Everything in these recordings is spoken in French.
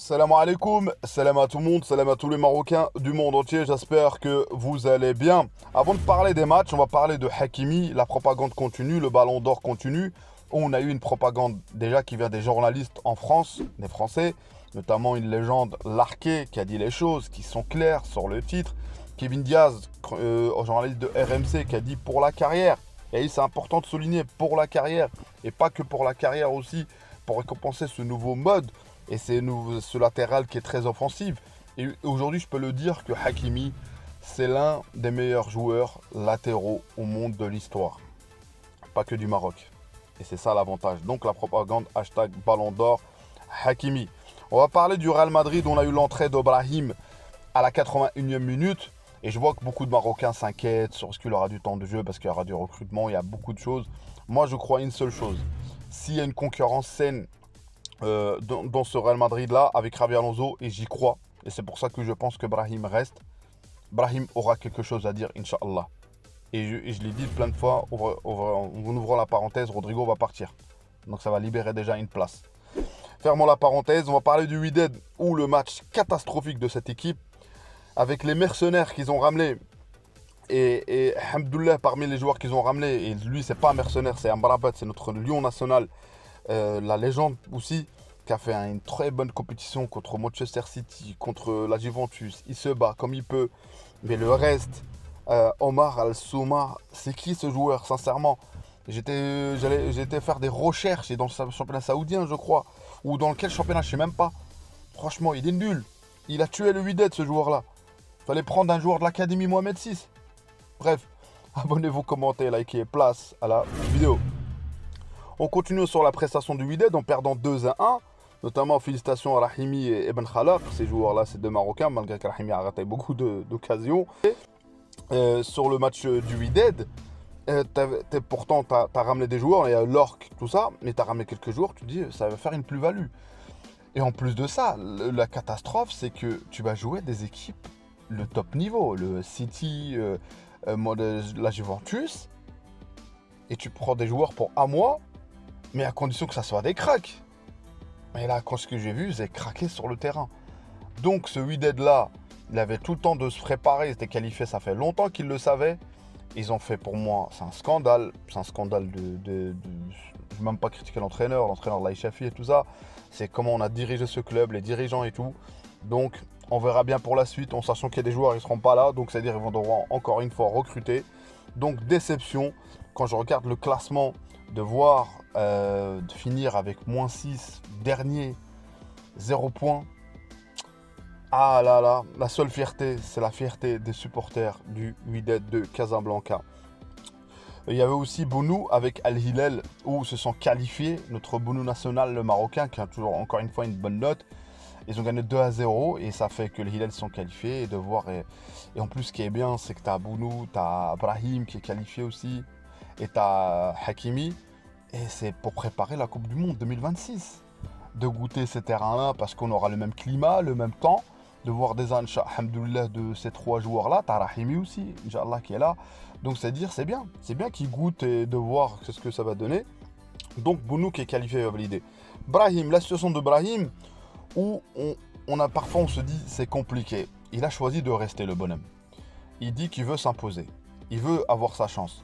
Salam alaikum, salam à tout le monde, salam à tous les Marocains du monde entier, j'espère que vous allez bien. Avant de parler des matchs, on va parler de Hakimi, la propagande continue, le ballon d'or continue. On a eu une propagande déjà qui vient des journalistes en France, des Français, notamment une légende Larquet qui a dit les choses qui sont claires sur le titre. Kevin Diaz, journaliste de RMC, qui a dit pour la carrière. Et c'est important de souligner pour la carrière, et pas que pour la carrière aussi, pour récompenser ce nouveau mode. Et c'est ce latéral qui est très offensif. Et aujourd'hui, je peux le dire que Hakimi, c'est l'un des meilleurs joueurs latéraux au monde de l'histoire. Pas que du Maroc. Et c'est ça l'avantage. Donc la propagande, hashtag Ballon d'Or, Hakimi. On va parler du Real Madrid. On a eu l'entrée d'Ibrahim à la 81e minute. Et je vois que beaucoup de Marocains s'inquiètent sur ce qu'il aura du temps de jeu parce qu'il y aura du recrutement, il y a beaucoup de choses. Moi, je crois une seule chose. S'il y a une concurrence saine dans ce Real Madrid là avec Xabi Alonso, et j'y crois, et c'est pour ça que je pense que Brahim reste. Brahim aura quelque chose à dire, Inch'Allah. Et je l'ai dit plein de fois, en ouvrant la parenthèse, Rodrigo va partir, donc ça va libérer déjà une place. Fermons la parenthèse, on va parler du Wydad, ou le match catastrophique de cette équipe avec les mercenaires qu'ils ont ramenés. Et Hamdoullah, parmi les joueurs qu'ils ont ramenés, et lui c'est pas un mercenaire, c'est un Amrabat, c'est notre lion national, la légende aussi, qui a fait une très bonne compétition contre Manchester City, contre la Juventus. Il se bat comme il peut. Mais le reste, Omar Al-Souma, c'est qui ce joueur, sincèrement? J'étais faire des recherches, et dans le championnat saoudien, je crois, ou dans quel championnat, je sais même pas. Franchement, il est nul. Il a tué le Wydad, ce joueur-là. Fallait prendre un joueur de l'académie Mohamed VI. Bref, abonnez-vous, commentez, likez, place à la vidéo. On continue sur la prestation du Wydad en perdant 2-1. Notamment félicitations à Rahimi et Ibn Khalaf. Ces joueurs-là, c'est deux Marocains, malgré que Rahimi a raté beaucoup d'occasions. Sur le match du Wydad, pourtant, tu as ramené des joueurs, il y a Lorc, tout ça, mais tu as ramené quelques joueurs, tu dis, ça va faire une plus-value. Et en plus de ça, la catastrophe, c'est que tu vas jouer des équipes le top niveau, le City, la Juventus, et tu prends des joueurs pour un mois, mais à condition que ça soit des cracks. Mais là, quand ce que j'ai vu, ils avaient craqué sur le terrain. Donc ce Wydad-là, il avait tout le temps de se préparer, il était qualifié, ça fait longtemps qu'ils le savaient. Ils ont fait, pour moi, c'est un scandale. C'est un scandale je ne vais même pas critiquer l'entraîneur de l'Aïchafi et tout ça. C'est comment on a dirigé ce club, les dirigeants et tout. Donc on verra bien pour la suite, en sachant qu'il y a des joueurs qui ne seront pas là. Donc c'est-à-dire qu'ils vont devoir encore une fois recruter. Donc déception, quand je regarde le classement, de finir avec -6, dernier, 0 points. Ah là là, la seule fierté, c'est la fierté des supporters du Wydad de Casablanca. Il y avait aussi Bounou avec Al Hilal, où se sont qualifiés, notre Bounou national, le Marocain, qui a toujours encore une fois une bonne note. Ils ont gagné 2-0 et ça fait que les Hilal sont qualifiés. Et en plus, ce qui est bien, c'est que tu as Bounou, tu as Brahim qui est qualifié aussi, et tu as Hakimi. Et c'est pour préparer la Coupe du Monde 2026. De goûter ces terrains-là, parce qu'on aura le même climat, le même temps. De voir des alhamdoulilah, de ces trois joueurs-là. T'as Rahimi aussi, Inch'Allah, qui est là. Donc c'est dire, c'est bien. C'est bien qu'ils goûtent et de voir ce que ça va donner. Donc Bounou qui est qualifié va valider. Brahim, la situation de Brahim, où parfois on se dit c'est compliqué. Il a choisi de rester, le bonhomme. Il dit qu'il veut s'imposer. Il veut avoir sa chance.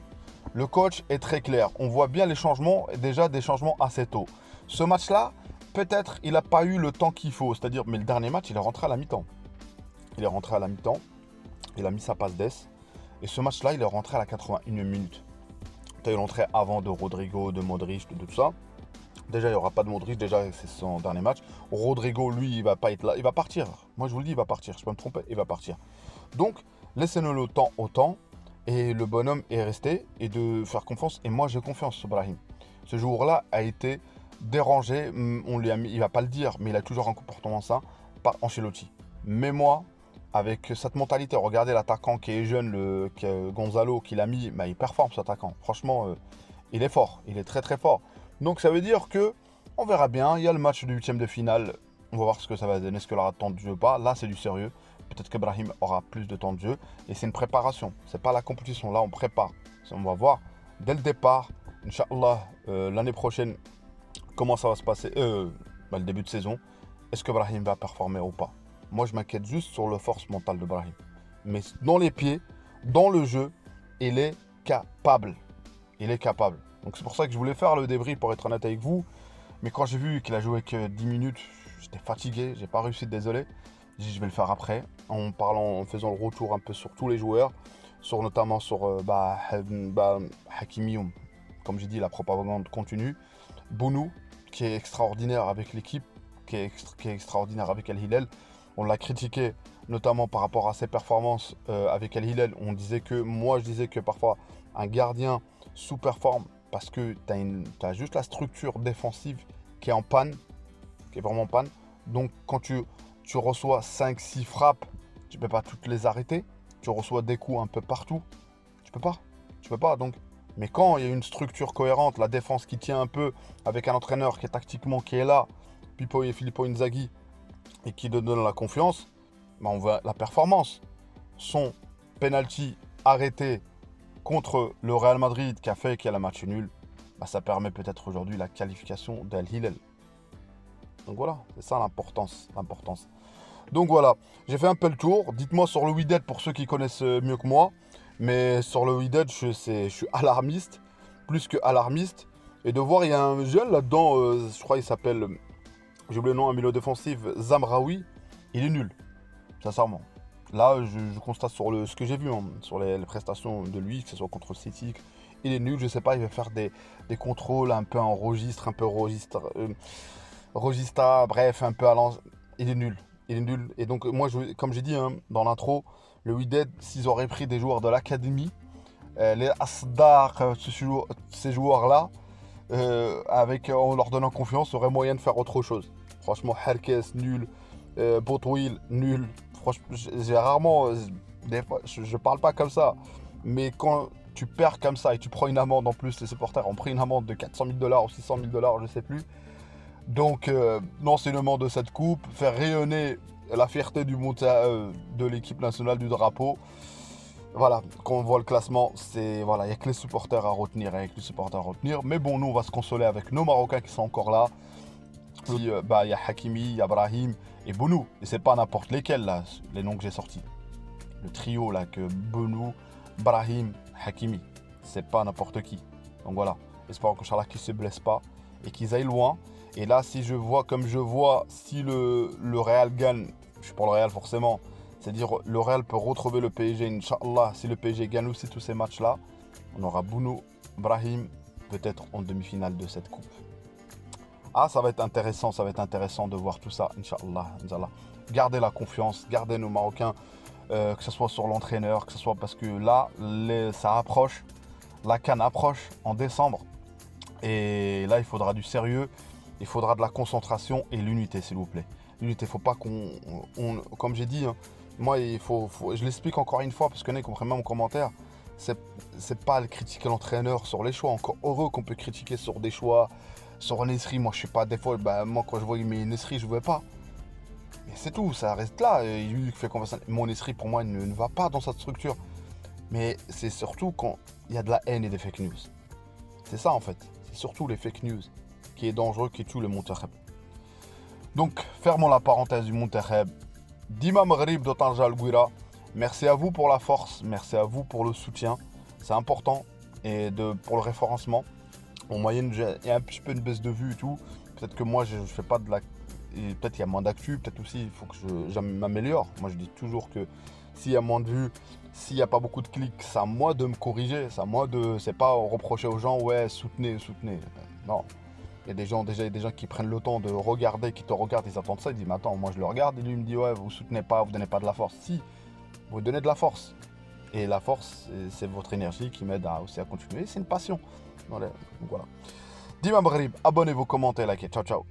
Le coach est très clair. On voit bien les changements, déjà des changements assez tôt. Ce match-là, peut-être il n'a pas eu le temps qu'il faut. C'est-à-dire, mais le dernier match, il est rentré à la mi-temps. Il est rentré à la mi-temps. Il a mis sa passe d'ess. Et ce match-là, il est rentré à la 81e minute. Tu as eu l'entrée avant de Rodrigo, de Modric, de tout ça. Déjà, il n'y aura pas de Modric. Déjà, c'est son dernier match. Rodrigo, lui, il va pas être là. Il va partir. Moi, je vous le dis, il va partir. Je peux me tromper, il va partir. Donc, laissez-nous le temps au temps. Et le bonhomme est resté. Et de faire confiance. Et moi, j'ai confiance sur Brahim. Ce jour-là a été dérangé. On lui a mis, il va pas le dire, mais il a toujours un comportement sain par Ancelotti. Mais moi, avec cette mentalité, regardez l'attaquant qui est jeune, Gonzalo, qu'il a mis, bah, il performe cet attaquant. Franchement, il est fort. Il est très très fort. Donc ça veut dire que on verra bien. Il y a le match de huitième de finale. On va voir ce que ça va donner, est-ce qu'il aura de temps de jeu ou pas. Là, c'est du sérieux. Peut-être que Brahim aura plus de temps de jeu. Et c'est une préparation. C'est pas la compétition. Là, on prépare. On va voir dès le départ. Inch'Allah, l'année prochaine, comment ça va se passer. Le début de saison. est-ce que Brahim va performer ou pas? Moi, je m'inquiète juste sur la force mentale de Brahim. Mais dans les pieds, dans le jeu, il est capable. Il est capable. Donc c'est pour ça que je voulais faire le débrief pour être honnête avec vous. Mais quand j'ai vu qu'il a joué que 10 minutes, j'étais fatigué, j'ai pas réussi, désolé. J'ai dit je vais le faire après, en faisant le retour un peu sur tous les joueurs, notamment sur Hakimi, comme j'ai dit, la propagande continue. Bounou, qui est extraordinaire avec l'équipe, qui est extraordinaire avec Al Hilal. On l'a critiqué notamment par rapport à ses performances avec Al Hilal. Je disais que parfois un gardien sous-performe parce que tu as juste la structure défensive qui est en panne, qui est vraiment en panne. Donc quand tu reçois 5-6 frappes, tu ne peux pas toutes les arrêter. Tu reçois des coups un peu partout. Tu peux pas. Donc, mais quand il y a une structure cohérente, la défense qui tient un peu avec un entraîneur qui est tactiquement qui est là, Pipo et Filippo Inzaghi, et qui te donne la confiance, on voit la performance. Son penalty arrêté contre le Real Madrid qui a fait qu'il y a le match nul, ça permet peut-être aujourd'hui la qualification d'Al Hilal. Donc voilà, c'est ça l'importance. Donc voilà, j'ai fait un peu le tour. Dites-moi sur le Wydad pour ceux qui connaissent mieux que moi. Mais sur le Wydad, je suis alarmiste, plus que alarmiste. Et de voir, il y a un jeune là-dedans, je crois qu'il s'appelle, j'ai oublié le nom, un milieu défensif, Zamraoui. Il est nul, sincèrement. Là, je constate sur ce que j'ai vu, sur les prestations de lui, que ce soit contre City, il est nul. Je sais pas, il va faire des contrôles un peu en registre, bref, un peu à l'ancienne. Il est nul. Et donc, moi, comme j'ai dit dans l'intro, le Wydad, s'ils auraient pris des joueurs de l'académie, les Asdar, ces joueurs-là, en leur donnant confiance, aurait moyen de faire autre chose. Franchement, Herkes, nul. Botwil, nul. Franchement, j'ai rarement. Des fois, je parle pas comme ça. Mais quand tu perds comme ça et tu prends une amende en plus, les supporters ont pris une amende de 400 000 $ ou 600 000 $, je sais plus. Donc, l'enseignement de cette coupe, faire rayonner la fierté de l'équipe nationale du drapeau. Voilà, quand on voit le classement, il n'y a que les supporters à retenir, Mais bon, nous, on va se consoler avec nos Marocains qui sont encore là. Il y a Hakimi, il y a Brahim et Bounou. Et c'est pas n'importe lesquels, là, les noms que j'ai sortis. Le trio, là, que Bounou, Brahim, Hakimi. C'est pas n'importe qui. Donc voilà, j'espère qu'Inch'Allah qu'ils ne se blessent pas et qu'ils aillent loin. Et là, si je vois, si le Real gagne, je suis pour le Real forcément, c'est-à-dire le Real peut retrouver le PSG, Inch'Allah, si le PSG gagne aussi tous ces matchs-là, on aura Bounou, Brahim, peut-être en demi-finale de cette coupe. Ah, ça va être intéressant de voir tout ça, Inch'Allah. Gardez la confiance, gardez nos Marocains, que ce soit sur l'entraîneur, que ce soit parce que là, ça approche, la CAN approche en décembre. Et là, il faudra du sérieux, il faudra de la concentration et l'unité, s'il vous plaît. L'unité, il ne faut pas comme j'ai dit, moi, je l'explique encore une fois, parce que comprenez mon commentaire, c'est pas le critiquer l'entraîneur sur les choix. Encore heureux qu'on peut critiquer sur des choix, sur Nesri. Moi, je suis pas des fois, moi, quand je vois Nesri, je ne veux pas. Et c'est tout, ça reste là. Et lui fait confiance. Mon Nesri, pour moi, ne va pas dans cette structure. Mais c'est surtout quand il y a de la haine et des fake news. C'est ça, en fait. C'est surtout les fake news qui est dangereux, qui tue le Monterrey. Donc, fermons la parenthèse du Monterrey. Dima Maghrib de Tanja Al-Gouira. Merci à vous pour la force, merci à vous pour le soutien. C'est important et pour le référencement. En moyenne, il y a un petit peu une baisse de vues et tout. Peut-être que moi, je ne fais pas de la... Et peut-être qu'il y a moins d'actu, peut-être aussi il faut que je m'améliore. Moi, je dis toujours que s'il y a moins de vues, s'il n'y a pas beaucoup de clics, c'est à moi de me corriger. C'est pas reprocher aux gens, ouais, soutenez. Non. Il y a des gens qui prennent le temps de regarder, qui te regardent, ils attendent ça, ils disent, mais attends, moi je le regarde, et lui me dit, ouais, vous soutenez pas, vous donnez pas de la force. Si, vous donnez de la force. Et la force, c'est votre énergie qui m'aide aussi à continuer. C'est une passion. Voilà. Dima Maghrib, abonnez-vous, commentez, likez. Ciao, ciao.